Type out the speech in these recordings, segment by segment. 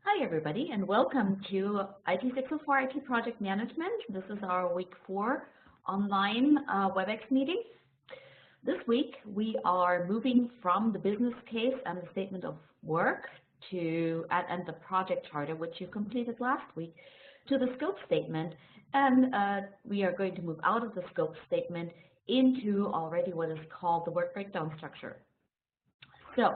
Hi everybody and welcome to IT-604 IT Project Management. This is our week 4 online WebEx meeting. This week we are moving from the business case and the statement of work to and the project charter, which you completed last week, to the scope statement, and we are going to move out of the scope statement into already what is called the work breakdown structure. So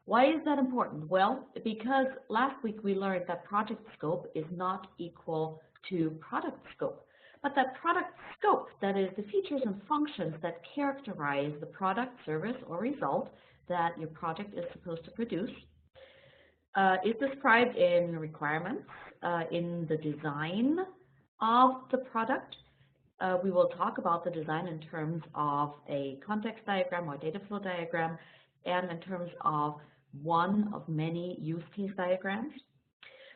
why is that important? Well, because last week we learned that project scope is not equal to product scope, but that product scope, that is the features and functions that characterize the product, service, or result that your project is supposed to produce, is described in requirements, in the design of the product. We will talk about the design in terms of a context diagram or data flow diagram, and in terms of one of many use case diagrams,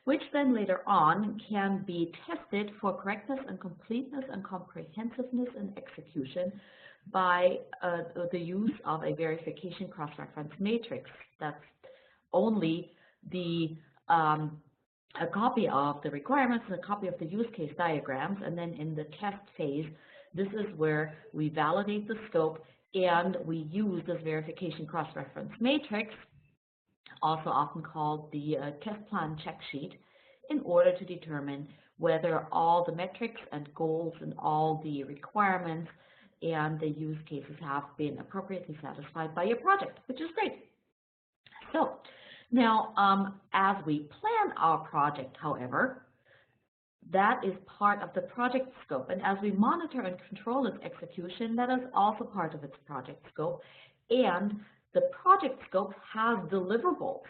which then later on can be tested for correctness and completeness and comprehensiveness in execution by the use of a verification cross-reference matrix. That's only a copy of the requirements and a copy of the use case diagrams, and then in the test phase, this is where we validate the scope and we use this verification cross-reference matrix, also often called the test plan check sheet, in order to determine whether all the metrics and goals and all the requirements and the use cases have been appropriately satisfied by your project, which is great. So now, as we plan our project, however, that is part of the project scope, and as we monitor and control its execution, that is also part of its project scope. And the project scope has deliverables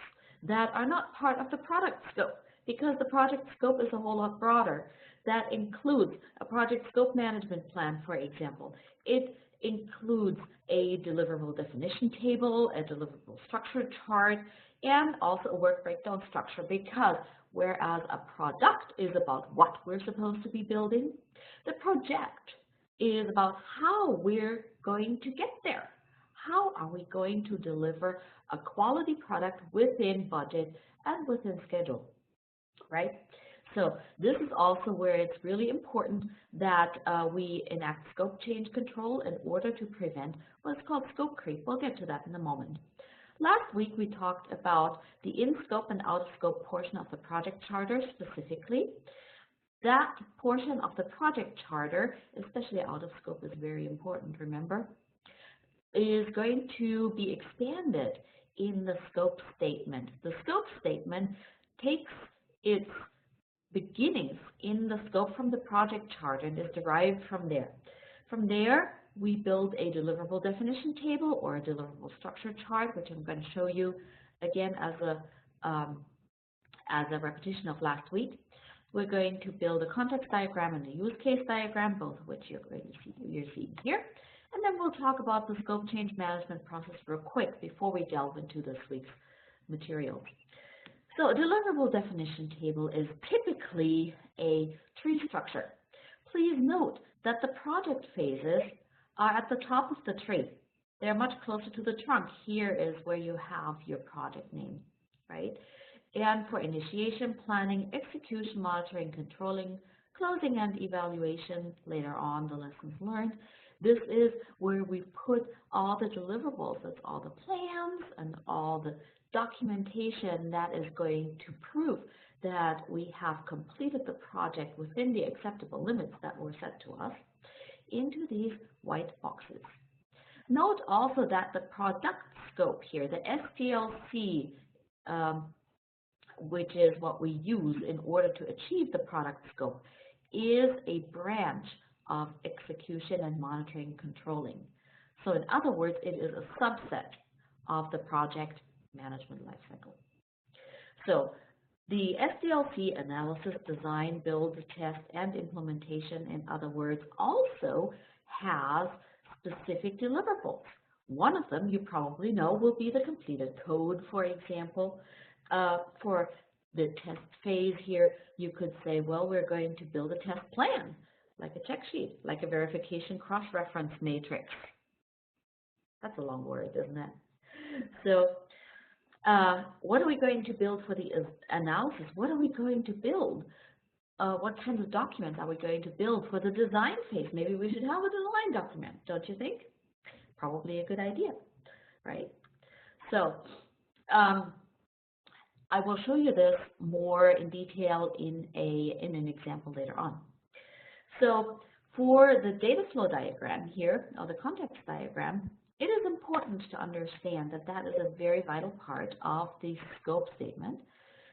that are not part of the product scope, because the project scope is a whole lot broader. That includes a project scope management plan, for example. It includes a deliverable definition table, a deliverable structure chart, and also a work breakdown structure, because whereas a product is about what we're supposed to be building, the project is about how we're going to get there. How are we going to deliver a quality product within budget and within schedule, right? So this is also where it's really important that we enact scope change control in order to prevent what's called scope creep. We'll get to that in a moment. Last week we talked about the in-scope and out-of-scope portion of the project charter specifically. That portion of the project charter, especially out-of-scope, is very important, remember, is going to be expanded in the scope statement. The scope statement takes its beginnings in the scope from the project charter and is derived from there. From there, we build a deliverable definition table or a deliverable structure chart, which I'm going to show you again as a repetition of last week. We're going to build a context diagram and a use case diagram, both of which you're seeing here. And then we'll talk about the scope change management process real quick before we delve into this week's materials. So a deliverable definition table is typically a tree structure. Please note that the project phases are at the top of the tree. They're much closer to the trunk. Here is where you have your project name, right? And for initiation, planning, execution, monitoring, controlling, closing, and evaluation, later on the lessons learned, this is where we put all the deliverables. That's all the plans and all the documentation that is going to prove that we have completed the project within the acceptable limits that were set to us, into these white boxes. Note also that the product scope here, the SDLC, which is what we use in order to achieve the product scope, is a branch of execution and monitoring controlling. So in other words, it is a subset of the project management lifecycle. So the SDLC, analysis, design, build, test, and implementation, in other words, also has specific deliverables. One of them, you probably know, will be the completed code, for example. For the test phase here, you could say, well, we're going to build a test plan, like a check sheet, like a verification cross-reference matrix. That's a long word, isn't it? So What are we going to build for the analysis? What are we going to build? What kinds of documents are we going to build for the design phase? Maybe we should have a design document, don't you think? Probably a good idea, right? So I will show you this more in detail in an example later on. So for the data flow diagram here, or the context diagram, it is important to understand that that is a very vital part of the scope statement,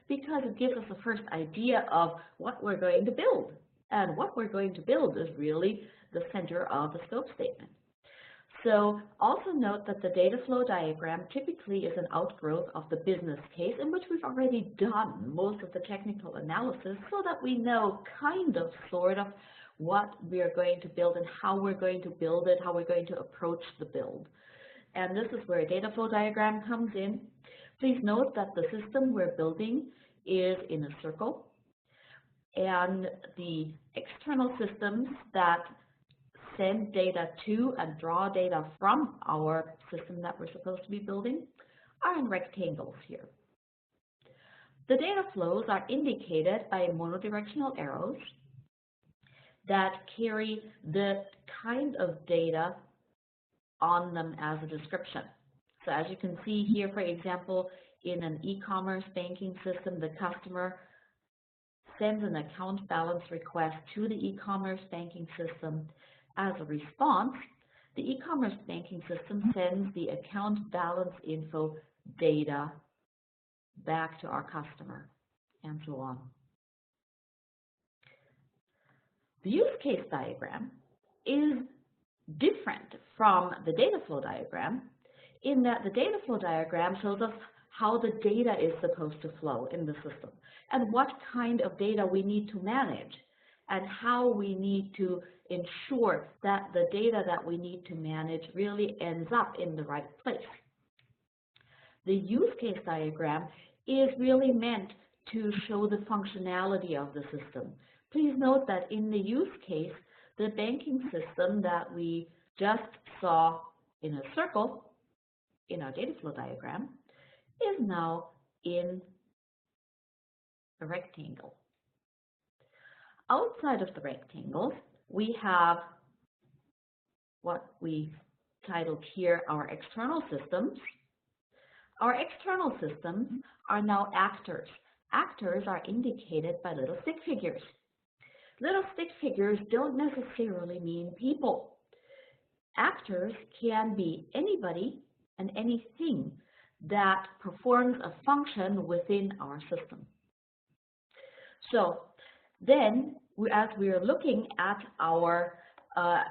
because it gives us the first idea of what we're going to build. And what we're going to build is really the center of the scope statement. So also note that the data flow diagram typically is an outgrowth of the business case, in which we've already done most of the technical analysis, so that we know kind of, sort of, what we are going to build and how we're going to build it, how we're going to approach the build. And this is where a data flow diagram comes in. Please note that the system we're building is in a circle, and the external systems that send data to and draw data from our system that we're supposed to be building are in rectangles here. The data flows are indicated by monodirectional arrows that carry the kind of data on them as a description. So as you can see here, for example, in an e-commerce banking system, the customer sends an account balance request to the e-commerce banking system. As a response, the e-commerce banking system sends the account balance info data back to our customer, and so on. The use case diagram is different from the data flow diagram in that the data flow diagram shows us how the data is supposed to flow in the system and what kind of data we need to manage and how we need to ensure that the data that we need to manage really ends up in the right place. The use case diagram is really meant to show the functionality of the system. Please note that in the use case, the banking system that we just saw in a circle in our data flow diagram is now in a rectangle. Outside of the rectangles, we have what we titled here our external systems. Our external systems are now actors. Actors are indicated by little stick figures. Little stick figures don't necessarily mean people. Actors can be anybody and anything that performs a function within our system. So then, as we are looking at our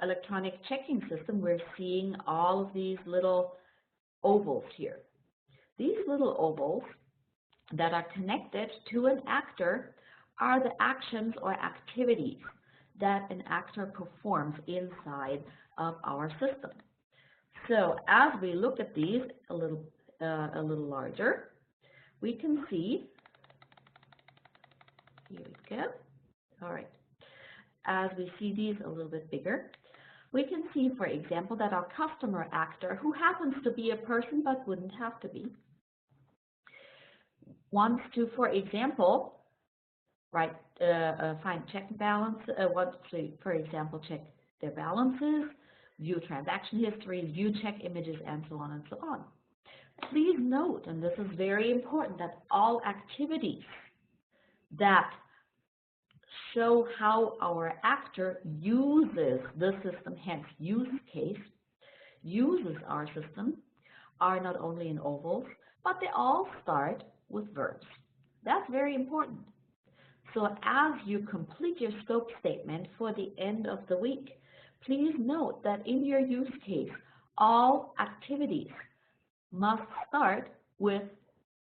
electronic checking system, we're seeing all of these little ovals here. These little ovals that are connected to an actor are the actions or activities that an actor performs inside of our system. So as we look at these a little larger, we can see, here we go, all right. As we see these a little bit bigger, we can see, for example, that our customer actor, who happens to be a person but wouldn't have to be, wants to, for example, find check balance, wants to, for example, check their balances, view transaction history, view check images, and so on and so on. Please note, and this is very important, that all activities that show how our actor uses the system, hence use case, uses our system, are not only in ovals, but they all start with verbs. That's very important. So as you complete your scope statement for the end of the week, please note that in your use case, all activities must start with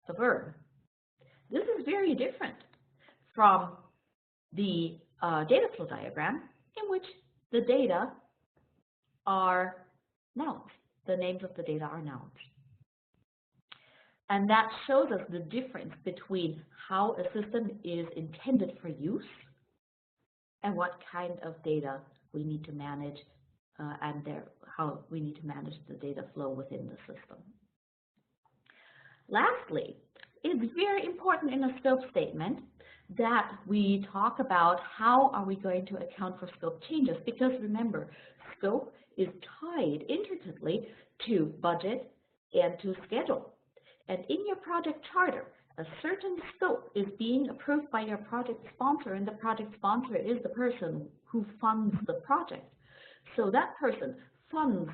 a verb. This is very different from the data flow diagram, in which the data are nouns. The names of the data are nouns. And that shows us the difference between how a system is intended for use and what kind of data we need to manage how we need to manage the data flow within the system. Lastly, it's very important in a scope statement that we talk about how are we going to account for scope changes, because remember, scope is tied intricately to budget and to schedule. And in your project charter, a certain scope is being approved by your project sponsor, and the project sponsor is the person who funds the project. So that person funds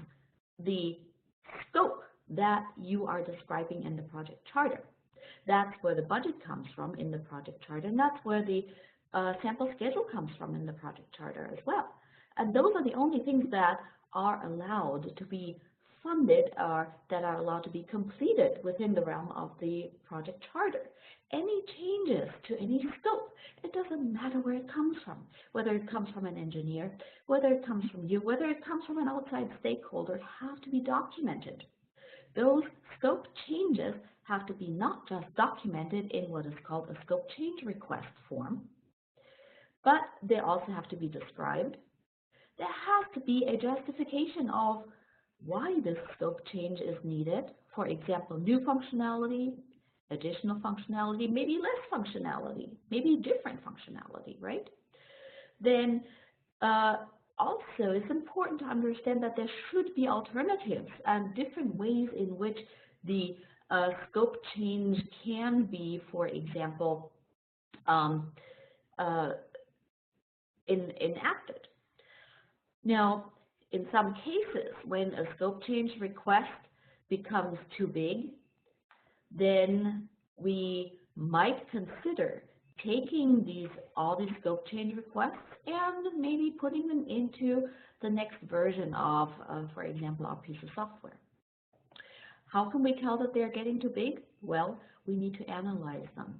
the scope that you are describing in the project charter. That's where the budget comes from in the project charter, and that's where the sample schedule comes from in the project charter as well. And those are the only things that are allowed to be funded or that are allowed to be completed within the realm of the project charter. Any changes to any scope, it doesn't matter where it comes from, whether it comes from an engineer, whether it comes from you, whether it comes from an outside stakeholder, have to be documented. Those scope changes have to be not just documented in what is called a scope change request form, but they also have to be described. There has to be a justification of why this scope change is needed. For example, new functionality, additional functionality, maybe less functionality, maybe different functionality, right? Then also, it's important to understand that there should be alternatives and different ways in which the scope change can be, for example, enacted. Now, in some cases, when a scope change request becomes too big, then we might consider taking all these scope change requests and maybe putting them into the next version of, for example, our piece of software. How can we tell that they're getting too big? Well, we need to analyze them.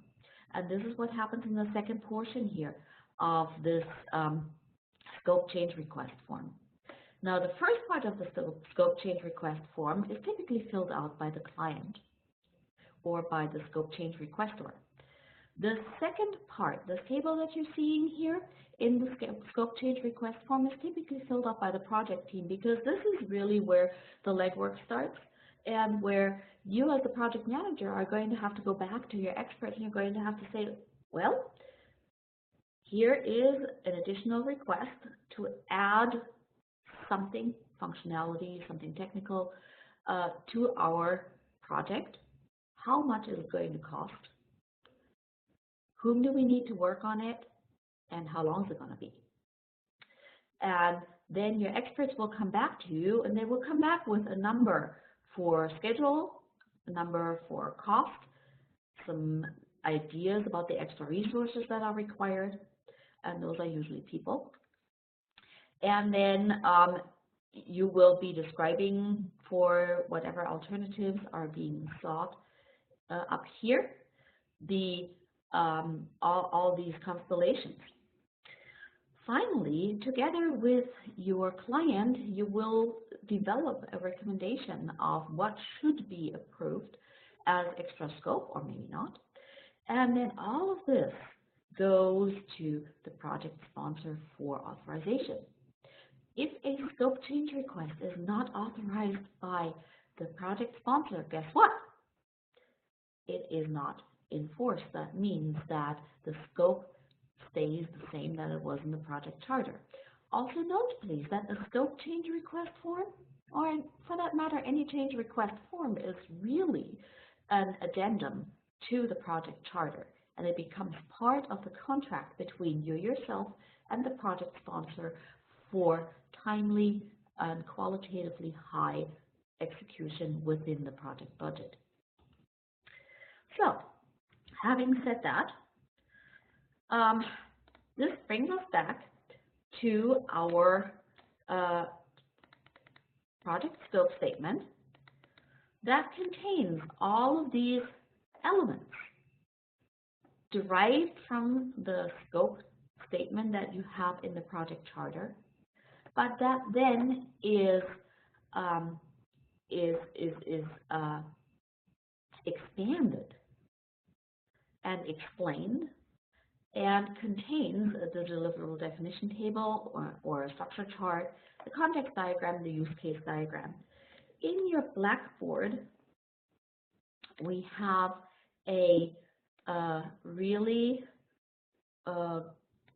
And this is what happens in the second portion here of this scope change request form. Now, the first part of the scope change request form is typically filled out by the client or by the scope change requester. The second part, this table that you're seeing here in the scope change request form, is typically filled out by the project team, because this is really where the legwork starts and where you as the project manager are going to have to go back to your expert and you're going to have to say, well, here is an additional request to add something, functionality, something technical to our project. How much is it going to cost? Whom do we need to work on it? And how long is it going to be? And then your experts will come back to you, and they will come back with a number for schedule, a number for cost, some ideas about the extra resources that are required, and those are usually people. And then you will be describing for whatever alternatives are being sought up here, all these constellations. Finally, together with your client, you will develop a recommendation of what should be approved as extra scope, or maybe not. And then all of this goes to the project sponsor for authorization. If a scope change request is not authorized by the project sponsor, guess what? It is not enforced. That means that the scope stays the same that it was in the project charter. Also note, please, that a scope change request form, or for that matter, any change request form, is really an addendum to the project charter, and it becomes part of the contract between you yourself and the project sponsor for timely and qualitatively high execution within the project budget. So, having said that, this brings us back to our project scope statement that contains all of these elements derived from the scope statement that you have in the project charter, but that then is expanded and explained and contains the deliverable definition table or a structure chart, the context diagram, the use case diagram. In your Blackboard we have a really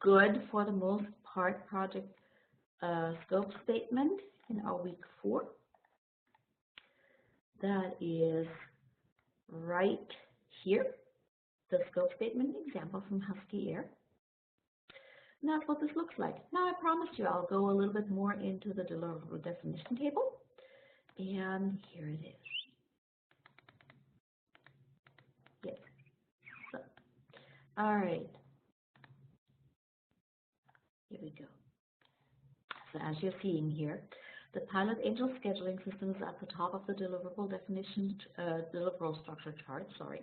good, for the most part, project scope statement in our week 4. That is right here, the scope statement example from Husky Air. And that's what this looks like. Now, I promised you I'll go a little bit more into the deliverable definition table. And here it is. Yes. So, all right. Here we go. So as you're seeing here, the Pilot Angel scheduling system is at the top of the deliverable definition, deliverable structure chart, sorry.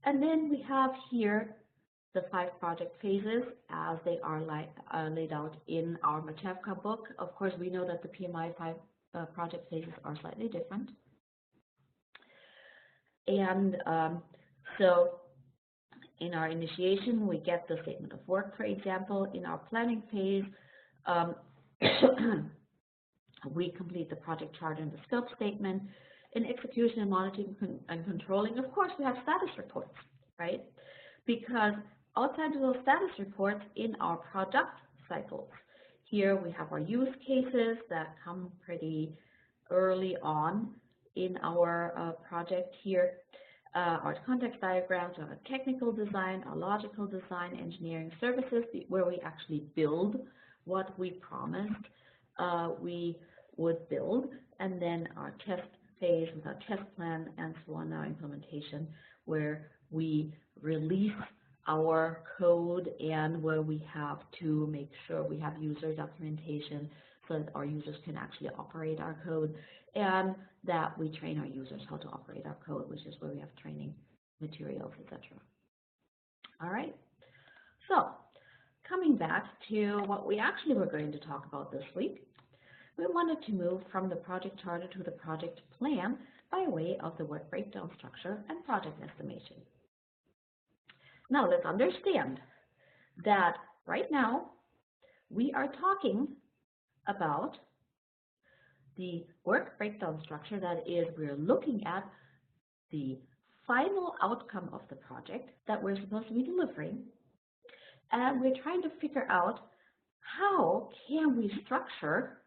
And then we have here the 5 project phases as they are laid out in our Matevka book. Of course, we know that the PMI 5 project phases are slightly different. And so in our initiation, we get the statement of work, for example. In our planning phase, we complete the project chart and the scope statement. In execution and monitoring and controlling, of course, we have status reports, right? Because outside of those status reports in our product cycles, here we have our use cases that come pretty early on in our project here. Our context diagrams, our technical design, our logical design, engineering services, where we actually build what we promised we would build, and then our test phase with our test plan, and so on, our implementation, where we release our code and where we have to make sure we have user documentation so that our users can actually operate our code, and that we train our users how to operate our code, which is where we have training materials, etc. All right. So coming back to what we actually were going to talk about this week, we wanted to move from the project charter to the project plan by way of the work breakdown structure and project estimation. Now let's understand that right now we are talking about the work breakdown structure. That is, we're looking at the final outcome of the project that we're supposed to be delivering, and we're trying to figure out how can we structure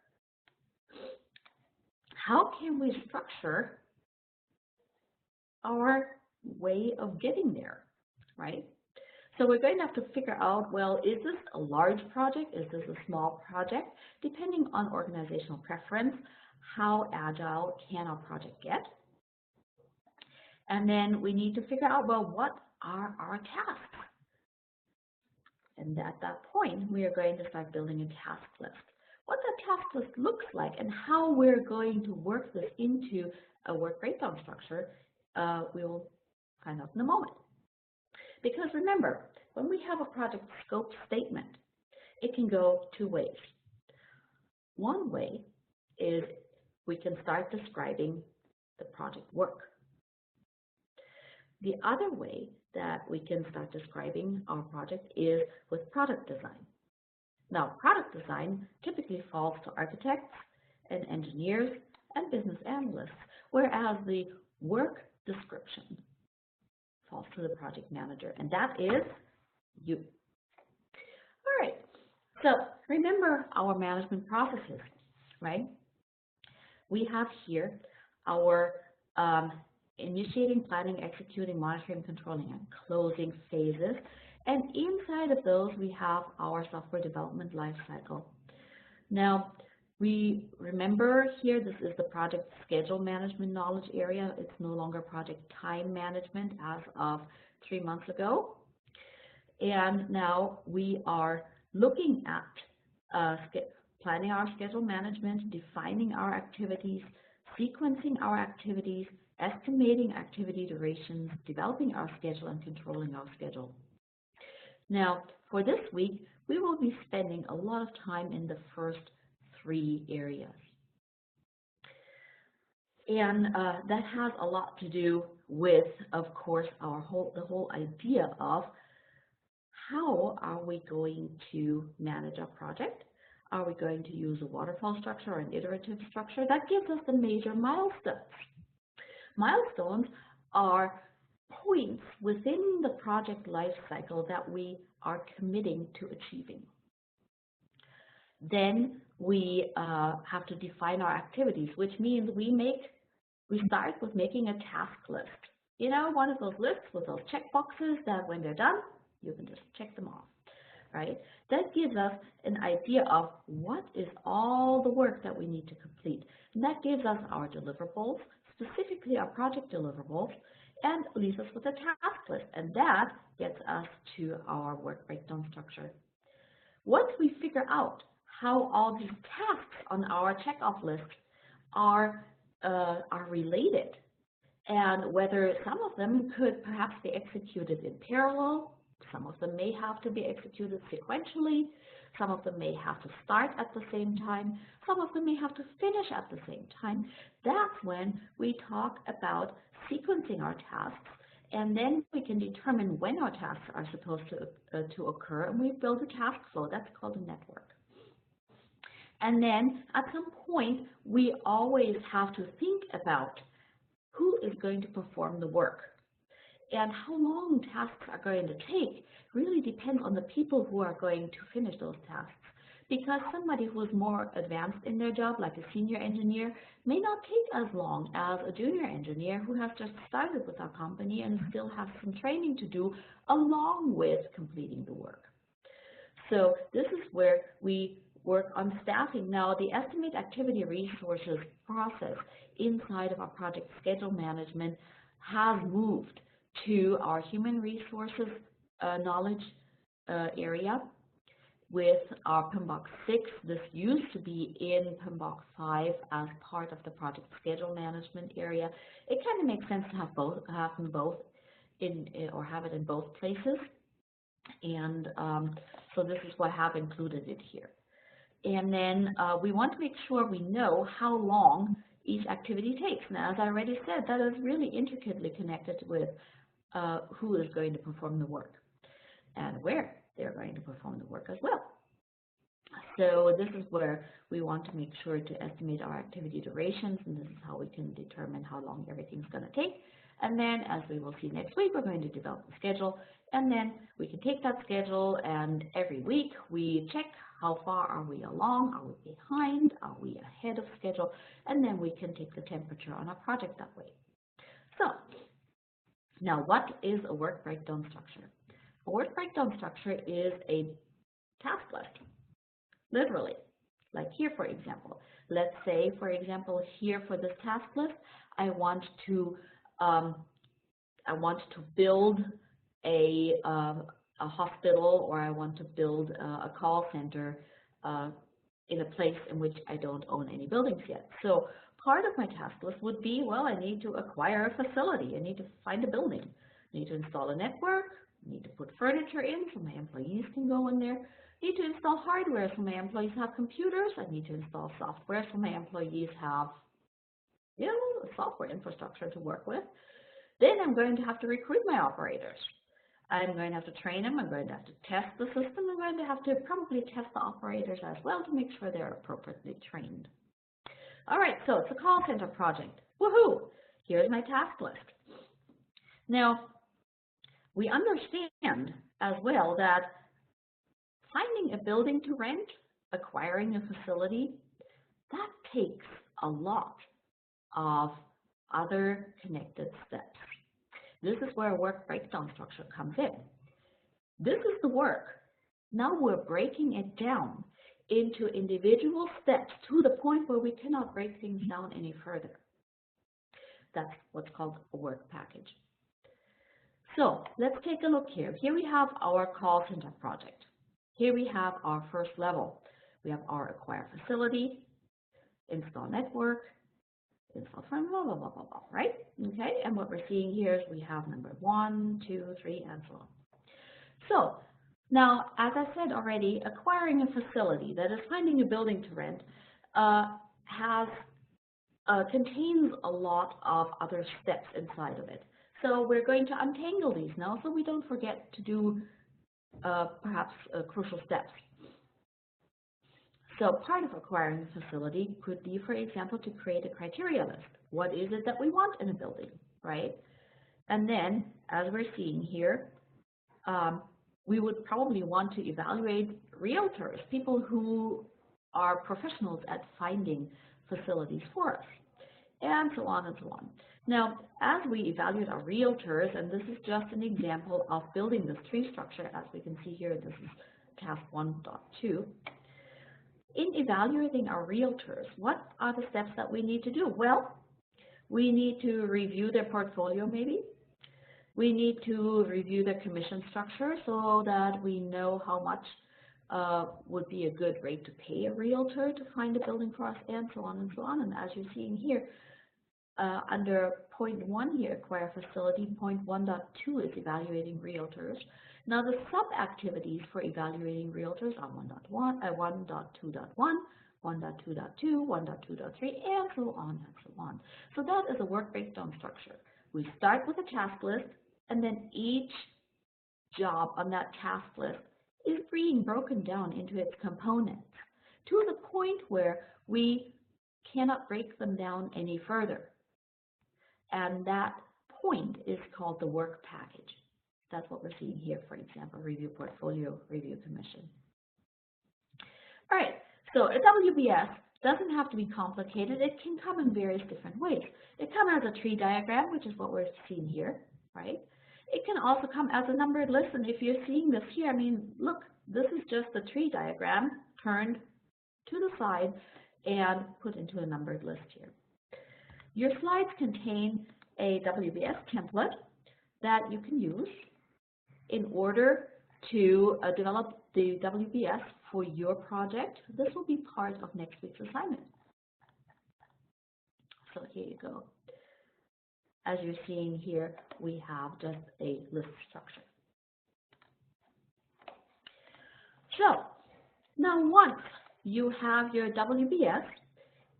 our way of getting there, right? So we're going to have to figure out, well, is this a large project? Is this a small project? Depending on organizational preference, how agile can our project get? And then we need to figure out, well, what are our tasks? And at that point, we are going to start building a task list. What that task list looks like and how we're going to work this into a work breakdown structure, we'll find out in a moment. Because remember, when we have a project scope statement, it can go 2 ways. One way is we can start describing the project work. The other way that we can start describing our project is with product design. Now, product design typically falls to architects and engineers and business analysts, whereas the work description falls to the project manager, and that is you. All right, so remember our management processes, right? We have here our initiating, planning, executing, monitoring, controlling, and closing phases. And inside of those, we have our software development lifecycle. Now, we remember here, this is the project schedule management knowledge area. It's no longer project time management as of 3 months ago. And now we are looking at planning our schedule management, defining our activities, sequencing our activities, estimating activity durations, developing our schedule, and controlling our schedule. Now, for this week, we will be spending a lot of time in the first 3 areas. And that has a lot to do with, of course, the whole idea of how are we going to manage our project? Are we going to use a waterfall structure or an iterative structure? That gives us the major milestones. Milestones are points within the project life cycle that we are committing to achieving. Then we have to define our activities, which means we start with making a task list. You know, one of those lists with those check boxes that when they're done, you can just check them off, right? That gives us an idea of what is all the work that we need to complete. And that gives us our deliverables, specifically our project deliverables, and leaves us with a task list. And that gets us to our work breakdown structure. Once we figure out how all these tasks on our checkoff list are related, and whether some of them could perhaps be executed in parallel, some of them may have to be executed sequentially, some of them may have to start at the same time, some of them may have to finish at the same time. That's when we talk about sequencing our tasks, and then we can determine when our tasks are supposed to occur, and we build a task flow. That's called a network. And then at some point, we always have to think about who is going to perform the work. And how long tasks are going to take really depends on the people who are going to finish those tasks. Because somebody who is more advanced in their job, like a senior engineer, may not take as long as a junior engineer who has just started with our company and still has some training to do along with completing the work. So this is where we work on staffing. Now, the estimate activity resources process inside of our project schedule management has moved to our human resources knowledge area with our PMBOK 6. This used to be in PMBOK 5 as part of the project schedule management area. It kind of makes sense to have them both or have it in both places. And so this is why I have included it here. And then we want to make sure we know how long each activity takes. Now, as I already said, that is really intricately connected with who is going to perform the work and where they're going to perform the work as well. So this is where we want to make sure to estimate our activity durations, and this is how we can determine how long everything's going to take. And then, as we will see next week, we're going to develop a schedule, and then we can take that schedule, and every week we check how far are we along, are we behind, are we ahead of schedule, and then we can take the temperature on our project that way. So, now what is a work breakdown structure? A work breakdown structure is a task list, literally. Like here, for example. Let's say, for example, here for this task list, I want to build a hospital, or I want to build a call center in a place in which I don't own any buildings yet. So part of my task list would be, well, I need to acquire a facility. I need to find a building. I need to install a network. I need to put furniture in so my employees can go in there. I need to install hardware so my employees have computers. I need to install software so my employees have, you know, a software infrastructure to work with. Then I'm going to have to recruit my operators. I'm going to have to train them. I'm going to have to test the system. I'm going to have to probably test the operators as well to make sure they're appropriately trained. All right, so it's a call center project. Woohoo! Here's my task list. Now, we understand as well that finding a building to rent, acquiring a facility, that takes a lot of other connected steps. This is where a work breakdown structure comes in. This is the work. Now we're breaking it down into individual steps to the point where we cannot break things down any further. That's what's called a work package. So let's take a look here. Here we have our call center project. Here we have our first level. We have our acquire facility, install network, install from blah, blah, blah, blah, blah, right? Okay, and what we're seeing here is we have number 1, 2, 3, and so on. So now, as I said already, acquiring a facility, that is finding a building to rent, contains a lot of other steps inside of it. So we're going to untangle these now so we don't forget to do perhaps crucial steps. So part of acquiring a facility could be, for example, to create a criteria list. What is it that we want in a building, right? And then, as we're seeing here, we would probably want to evaluate realtors, people who are professionals at finding facilities for us, and so on and so on. Now, as we evaluate our realtors, and this is just an example of building this tree structure, as we can see here, this is task 1.2. In evaluating our realtors, what are the steps that we need to do? Well, we need to review their portfolio maybe. We need to review their commission structure so that we know how much would be a good rate to pay a realtor to find a building for us, and so on and so on. And as you're seeing here, under point 1 here, acquire facility, point 1.2 is evaluating realtors. Now the sub-activities for evaluating realtors are 1.1, 1.2.1, 1.2.2, 1.2.3, and so on and so on. So that is a work breakdown structure. We start with a task list, and then each job on that task list is being broken down into its components to the point where we cannot break them down any further. And that point is called the work package. That's what we're seeing here, for example, review portfolio, review commission. All right, so a WBS doesn't have to be complicated. It can come in various different ways. It can come as a tree diagram, which is what we're seeing here, right? It can also come as a numbered list, and if you're seeing this here, I mean, look, this is just the tree diagram turned to the side and put into a numbered list here. Your slides contain a WBS template that you can use in order to develop the WBS for your project. This will be part of next week's assignment. So here you go. As you're seeing here, we have just a list structure. So now once you have your WBS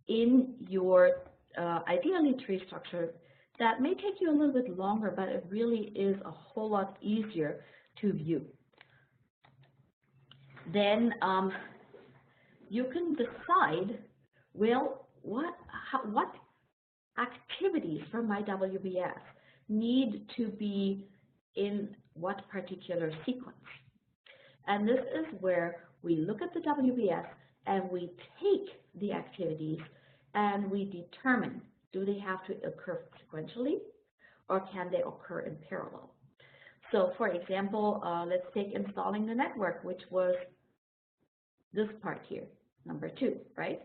in your ideally tree structure, that may take you a little bit longer, but it really is a whole lot easier to view. Then you can decide, well, what activities from my WBS need to be in what particular sequence. And this is where we look at the WBS and we take the activities and we determine, do they have to occur sequentially or can they occur in parallel? So for example, let's take installing the network, which was this part here, number 2, right?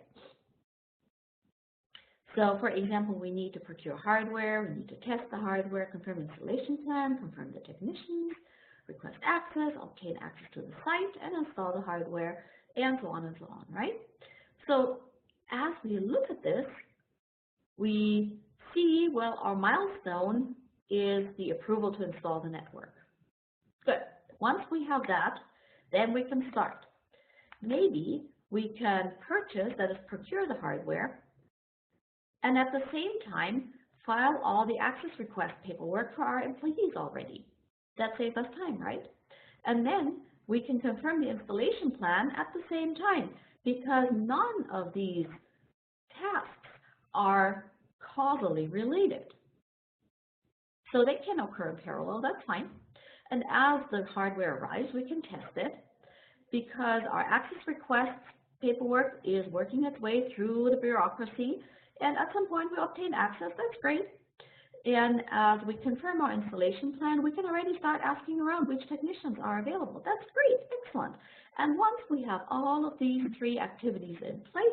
So for example, we need to procure hardware, we need to test the hardware, confirm installation plan, confirm the technicians, request access, obtain access to the site, and install the hardware, and so on, right? So as we look at this, we see, well, our milestone is the approval to install the network. Good. Once we have that, then we can start. Maybe we can purchase, that is procure the hardware, and at the same time, file all the access request paperwork for our employees already. That saves us time, right? And then we can confirm the installation plan at the same time, because none of these tasks are causally related. So they can occur in parallel, that's fine. And as the hardware arrives, we can test it, because our access request paperwork is working its way through the bureaucracy, and at some point we obtain access, that's great. And as we confirm our installation plan, we can already start asking around which technicians are available. That's great, excellent. And once we have all of these 3 activities in place,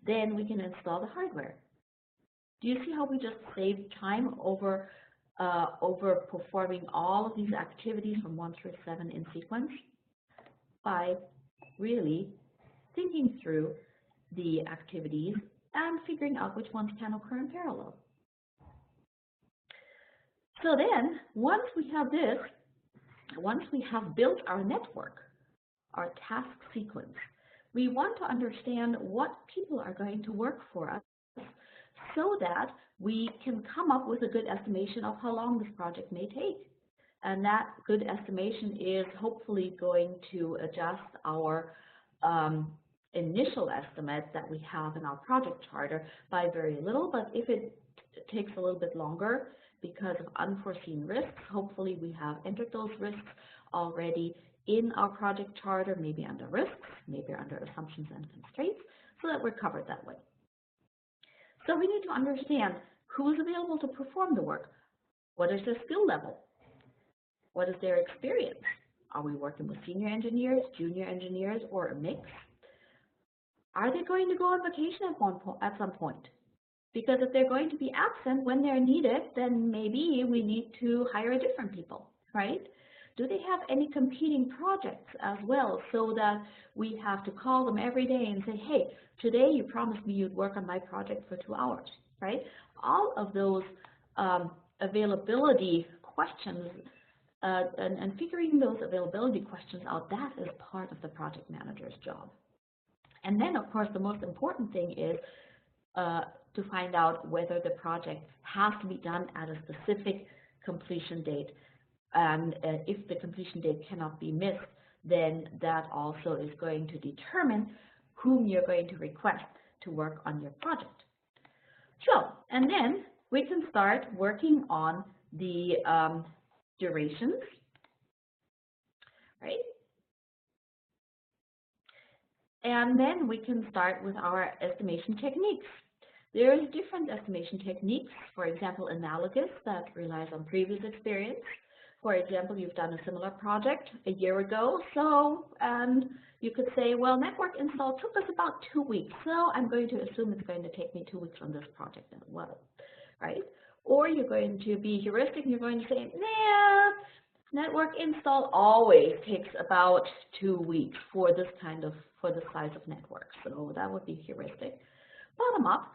then we can install the hardware. Do you see how we just saved time over performing all of these activities from 1 through 7 in sequence? By really thinking through the activities and figuring out which ones can occur in parallel. So then, once we have this, once we have built our network, our task sequence, we want to understand what people are going to work for us so that we can come up with a good estimation of how long this project may take. And that good estimation is hopefully going to adjust our initial estimate that we have in our project charter by very little, but if it takes a little bit longer, because of unforeseen risks. Hopefully we have entered those risks already in our project charter, maybe under risks, maybe under assumptions and constraints, so that we're covered that way. So we need to understand who is available to perform the work. What is their skill level? What is their experience? Are we working with senior engineers, junior engineers, or a mix? Are they going to go on vacation at some point? Because if they're going to be absent when they're needed, then maybe we need to hire different people, right? Do they have any competing projects as well, so that we have to call them every day and say, hey, today you promised me you'd work on my project for 2 hours, right? All of those availability questions and figuring those availability questions out, that is part of the project manager's job. And then, of course, the most important thing is to find out whether the project has to be done at a specific completion date. And if the completion date cannot be missed, then that also is going to determine whom you're going to request to work on your project. So, and then we can start working on the durations, right? And then we can start with our estimation techniques. There's different estimation techniques, for example, analogous, that relies on previous experience. For example, you've done a similar project a year ago, and you could say, well, network install took us about 2 weeks, so I'm going to assume it's going to take me 2 weeks on this project as well, right? Or you're going to be heuristic and you're going to say, nah, network install always takes about 2 weeks for the size of network, so that would be heuristic. Bottom up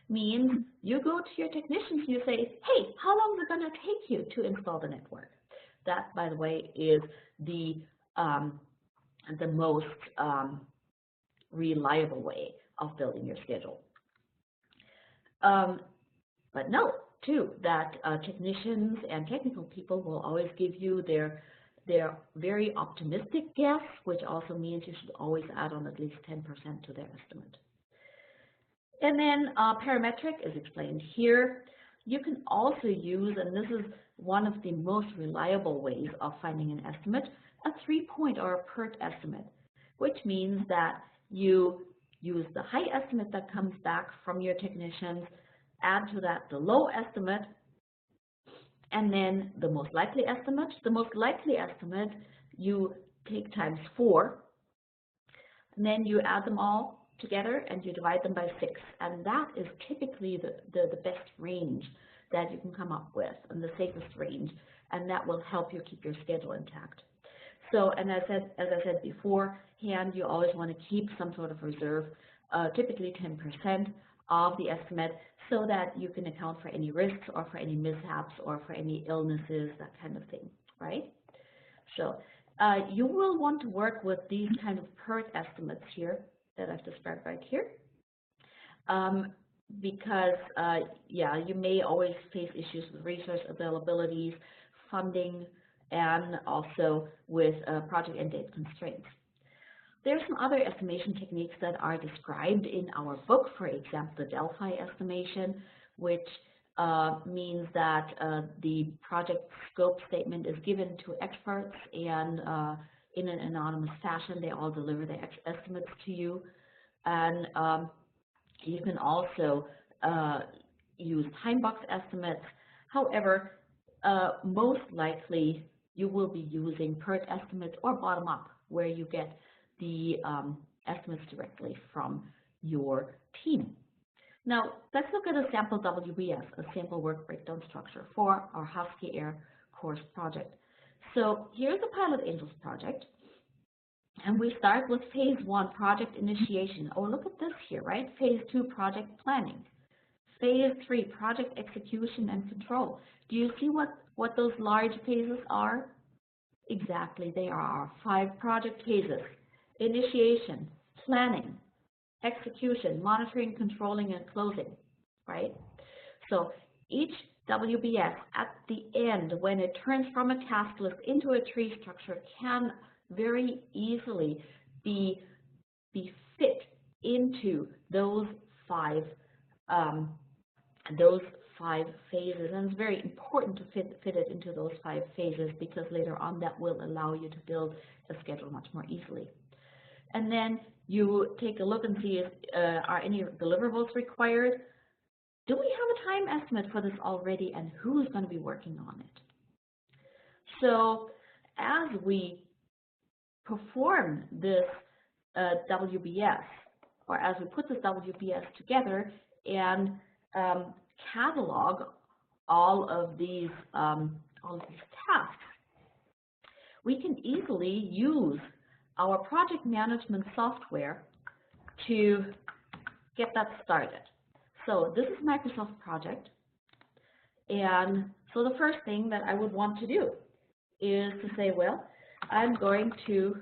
means you go to your technicians and you say, hey, how long is it going to take you to install the network? That, by the way, is the most reliable way of building your schedule. But note, too, that technicians and technical people will always give you their very optimistic guess, which also means you should always add on at least 10% to their estimate. And then parametric is explained here. You can also use, and this is one of the most reliable ways of finding an estimate, a 3-point or a PERT estimate, which means that you use the high estimate that comes back from your technicians, add to that the low estimate, and then the most likely estimate. The most likely estimate you take times 4, and then you add them all together and you divide them by 6, and that is typically the best range that you can come up with, and the safest range, and that will help you keep your schedule intact. So, and as I said beforehand, you always want to keep some sort of reserve, typically 10% of the estimate, so that you can account for any risks or for any mishaps or for any illnesses, that kind of thing, right? So you will want to work with these kind of PERT estimates here that I've described right here, because yeah, you may always face issues with resource availabilities, funding, and also with project end date constraints. There are some other estimation techniques that are described in our book, for example, the Delphi estimation, which means that the project scope statement is given to experts, and in an anonymous fashion, they all deliver their estimates to you. And you can also use time box estimates. However, most likely you will be using PERT estimates or bottom up, where you get the estimates directly from your team. Now, let's look at a sample WBS, a sample work breakdown structure for our Husky Air course project. So here's the Pilot Angels project, and we start with phase 1, project initiation. Oh, look at this here, right? Phase 2, project planning. Phase 3, project execution and control. Do you see what those large phases are? Exactly, they are our 5 project phases: initiation, planning, execution, monitoring, controlling, and closing, right? So each WBS at the end, when it turns from a task list into a tree structure, can very easily be fit into those five 5 phases, and it's very important to fit it into those 5 phases, because later on that will allow you to build a schedule much more easily. And then you take a look and see if are any deliverables required. Do we have a time estimate for this already, and who's going to be working on it? So as we perform this WBS, or as we put this WBS together and catalog all of these tasks, we can easily use our project management software to get that started. So this is Microsoft Project, and so the first thing that I would want to do is to say, well, I'm going to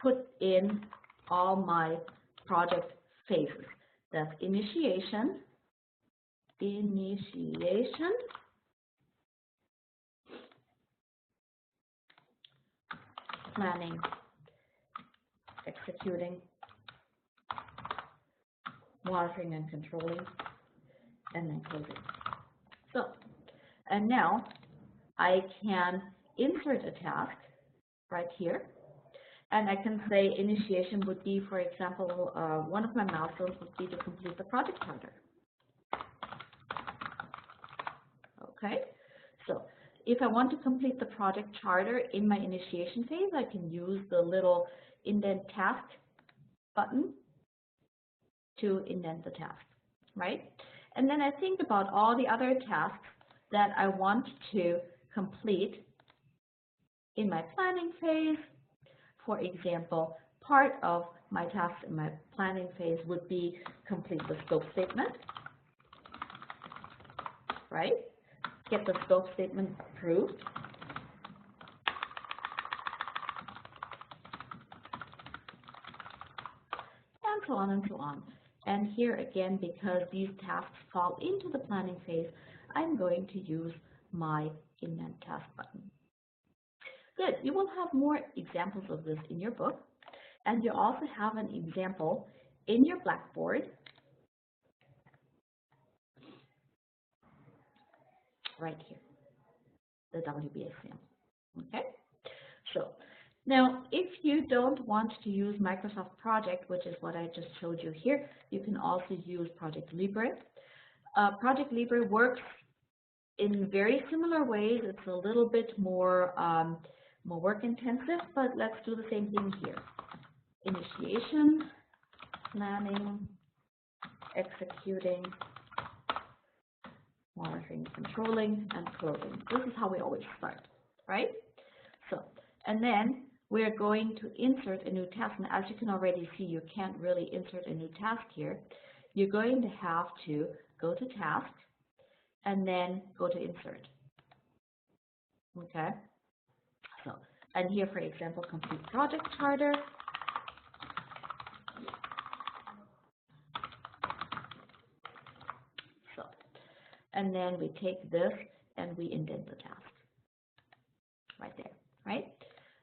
put in all my project phases. That's initiation, planning, executing, monitoring and controlling, and then closing. So, and now I can insert a task right here, and I can say initiation would be, for example, one of my milestones would be to complete the project charter. Okay, so if I want to complete the project charter in my initiation phase, I can use the little indent task button to indent the task, right? And then I think about all the other tasks that I want to complete in my planning phase. For example, part of my tasks in my planning phase would be complete the scope statement, right? Get the scope statement approved. And so on and so on. And here again, because these tasks fall into the planning phase, I'm going to use my indent task button. Good. You will have more examples of this in your book, and you also have an example in your Blackboard right here, the WBS sample. Okay? So now, if you don't want to use Microsoft Project, which is what I just showed you here, you can also use ProjectLibre. ProjectLibre works in very similar ways. It's a little bit more work intensive, but let's do the same thing here. Initiation, planning, executing, monitoring, controlling, and closing. This is how we always start, right? So, and then we're going to insert a new task. And as you can already see, you can't really insert a new task here. You're going to have to go to task and then go to insert. Okay? So, and here, for example, complete project charter. So, and then we take this and we indent the task right there, right?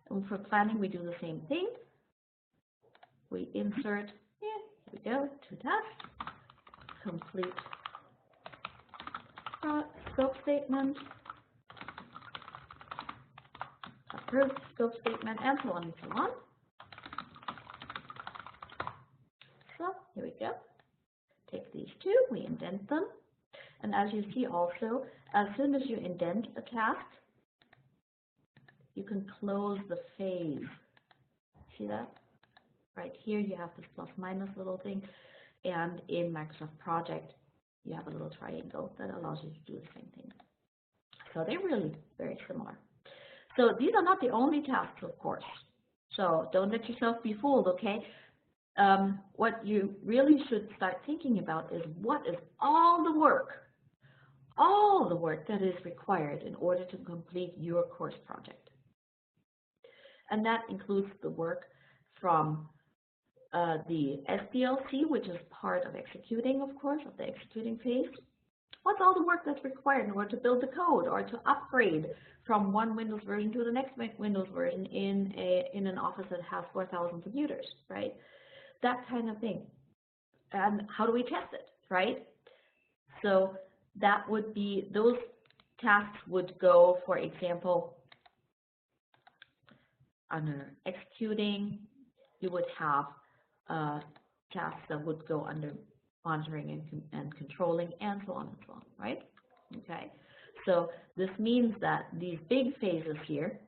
And for planning, we do the same thing. We insert, here we go, to task, complete scope statement, approved scope statement, and so on and so on. So here we go. Take these two, we indent them. And as you see also, as soon as you indent a task, you can close the phase. See that? Right here you have this plus minus little thing, and in Microsoft Project you have a little triangle that allows you to do the same thing. So they're really very similar. So these are not the only tasks, of course. So don't let yourself be fooled, okay? What you really should start thinking about is what is all the work that is required in order to complete your course project. And that includes the work from the SDLC, which is part of executing, of course, of the executing phase. What's all the work that's required in order to build the code or to upgrade from one Windows version to the next Windows version in an office that has 4,000 computers, right? That kind of thing. And how do we test it, right? So that would be, those tasks would go, for example, under executing. You would have tasks that would go under monitoring and controlling, and so on and so on, right? Okay, so this means that these big phases here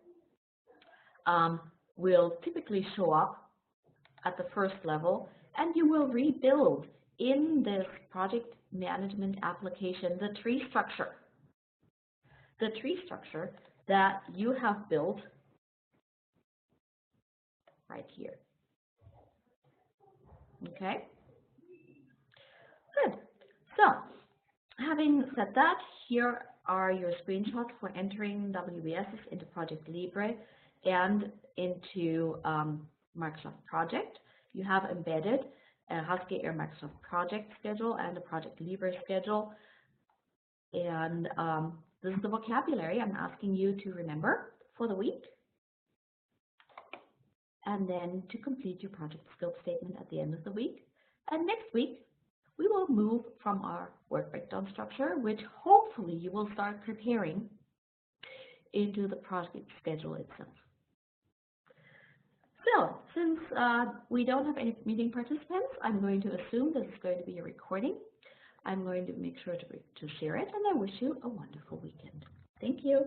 will typically show up at the first level, and you will rebuild in this project management application the tree structure. The tree structure that you have built right here. Okay? Good. So, having said that, here are your screenshots for entering WBSs into ProjectLibre and into Microsoft Project. You have embedded a Husky Air Microsoft Project schedule and a ProjectLibre schedule. And this is the vocabulary I'm asking you to remember for the week, and then to complete your project scope statement at the end of the week. And next week, we will move from our work breakdown structure, which hopefully you will start preparing, into the project schedule itself. So, since we don't have any meeting participants, I'm going to assume this is going to be a recording. I'm going to make sure to share it, and I wish you a wonderful weekend. Thank you.